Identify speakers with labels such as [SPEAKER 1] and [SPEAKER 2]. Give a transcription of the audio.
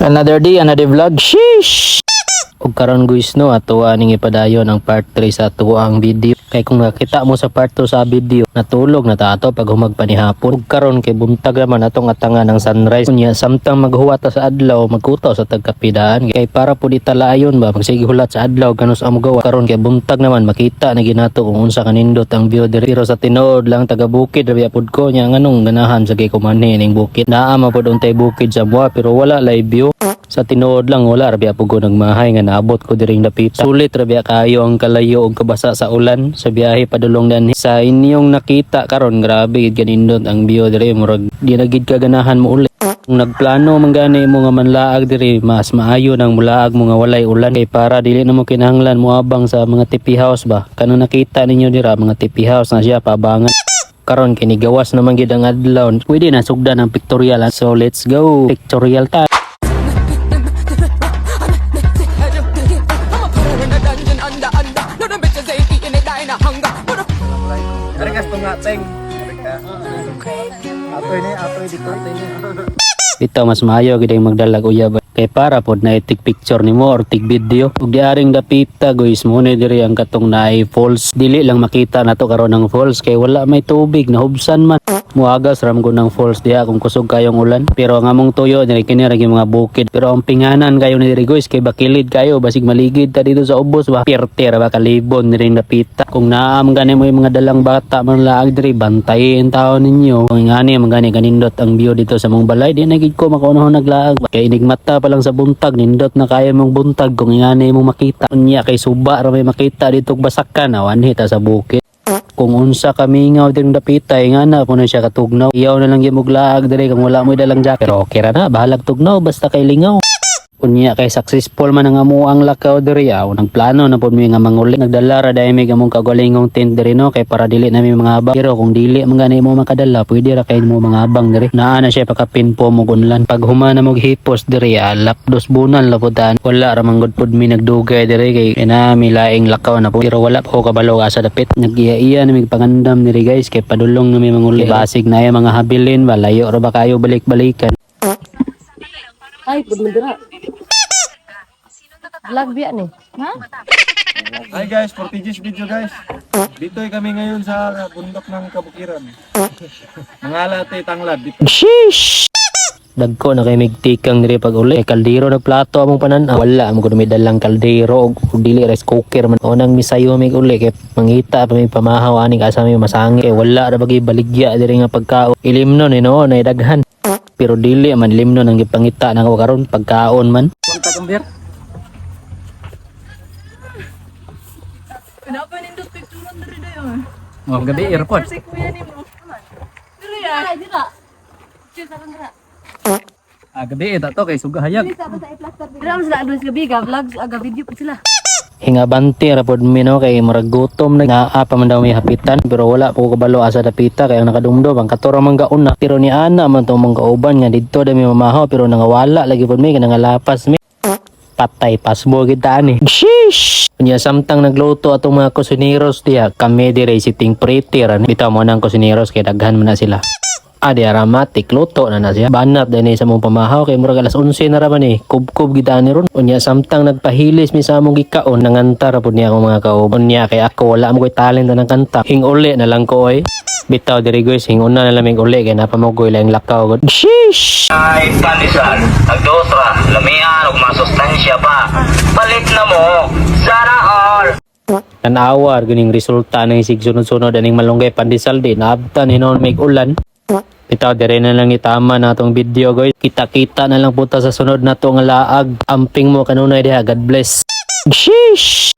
[SPEAKER 1] Another day, another vlog. Sheesh! Ug karon guys no, ato aning ipadayon ang part 3 sa ato ang video. Kay kung nakita mo sa part 2 sa video, natulog na ta ato pag humagpa ni hapon. Ug karon kay buntag naman atong atangan ng sunrise. Unya samtang maghuwat sa adlaw, magkutaw sa tagkapidaan. Kay para pud italayon ba magsige hulat sa adlaw kanus amo gawa. Karon kay buntag naman makita na ginato kung unsa kanindot ang view diri. Pero sa tinuod lang taga bukid rabi pud ko nya nganong ganahan sa kay kumanhi ning bukid. Naa man pud untay bukid sa mua pero wala live view. Sa tinuod lang wala rabi po ko nagmahay nga naabot ko diring dapita. Sulit rabi kayo ang kalayo og kabasa sa ulan sa biyahe padulong dan sa inyong nakita karon grabe gid kanindot ang view diri murag di na gid kaganahan mo ulit. Kung nagplano man gani mo nga manlaag diri mas maayo nang mulaag mo nga walay ulan kay para dili na mo kinahanglan mo abang sa mga tipi house ba. Kanang nakita ninyo dira mga tipi house na siya pabangan. Karon kinigawas naman gid ang adlaw. Pwede na sugdan ang pictorial. So let's go pictorial time. Ito mas maayo gid ang magdalag uyab kay para pod na itik picture nimo or tig video ug diaring dapita guys mo ni diri ang katong naay falls dili lang makita nato karon ang falls kay wala may tubig nahubsan man muagas ram ko ng falls diha kung kusog kayong ulan pero ang among tuyo diri kini ra mga bukid pero ang pinganan kayo ni diri guys kay bakilid kayo basig maligid ta dito sa ubos ba pirte ra ba kalibon diri dapita kung naam gani mo yung mga dalang bata man laag diri bantayin taon ninyo kung ngani man gani kanindot ang view dito sa mong balay di na gid ko makaunahon naglaag kay inigmata pa lang sa buntag nindot na kaya mong buntag kung ingani mong makita unya kay suba ra may makita dito basakan awan hita sa bukid kung unsa kamingaw din dapitay nga na puno siya katugnaw iyaw na lang gimuglaag diri kung wala mo dalang jacket pero okay ra na bahalag tugnaw basta kay lingaw unya kay successful man ang amo ang lakaw diri nang plano na pud mi nga manguli nagdala ra dai mi gamong kagulingong tent diri no kay para dili na mi mga abang pero kung dili man gani mo makadala pwede ra kay mo mga abang diri naa na siya pakapin po mo gunlan pag humana mo hipos diri lapdos bunan laputan wala ra manggod pud mi nagdugay diri kay ina mi laing lakaw na po pero wala pa ko kabalo asa dapit nagiya-iya na mi pangandam diri guys kay padulong na mi manguli basig na ay mga habilin ba layo ra ba kayo balik-balikan.
[SPEAKER 2] Ay, pud mandira. Vlog biya ni. Ha?
[SPEAKER 3] Hi guys, for TG's video guys. Dito kami ngayon sa bundok ng Kabukiran. Mangalate tanglad dito.
[SPEAKER 1] Sheesh! Dagko na kay migtikang diri pag uli. Kaldero na plato among panan. Wala mo kuno dalang kaldero og dili rice cooker man. Unang misayo mig uli kay mangita pa may pamahaw aning asa may masangi. Kay wala ra bagi baligya diri nga pagkaon. Ilimnon ni no nay daghan. Pero dili man limnon ang gipangita nang karon pagkaon man.
[SPEAKER 3] Punta kambir.
[SPEAKER 4] Kenapa nindot picturean dari dayo?
[SPEAKER 3] Oh, gabi airport.
[SPEAKER 4] Si kuya ni mo. Dili ya.
[SPEAKER 2] Dira. Cheers lang dira.
[SPEAKER 3] Gabi ito to kay sugahayag.
[SPEAKER 2] Dira man sila advance gabi ga vlogs aga video pa sila.
[SPEAKER 1] Hingabante ra pod mi no kay murag gutom na naa pa man daw may hapitan pero wala po kabalo asa dapita kay ang nakadumdum ang katoro man gauna pero ni ana man to mong kauban nga didto dami mamahaw pero nangawala lagi pod mi kay nangalapas mi patay pasbo kita ani. Sheesh! Unya samtang nagluto atong mga kusineros diha kami dire sitting pretty ra bitaw mo nang kusineros kay daghan man na sila. Adi aramatik luto na siya banat dani sa mong pamahaw kay murag alas 11 na ra man kubkub kita ni ron unya samtang nagpahilis mi sa among gikaon nangantar pud niya akong mga kauban unya kay ako wala mo koy talent ng kanta hinguli na lang ko oy bitaw diri guys hinguna na lamig uli kay napamogoy lang lakaw god. Sheesh!
[SPEAKER 5] Ay, pandesal, nagdosra, lamian, ug masustansya pa. Palit na mo, sana all.
[SPEAKER 1] Tanawar ganing resulta ng isig sunod-sunod aning malunggay pandesal di naabtan hinon may ulan. Bitaw dire na lang itama na atong video guys. Kita-kita na lang puta sa sunod na to nga laag. Amping mo kanunay diha. God bless. Sheesh!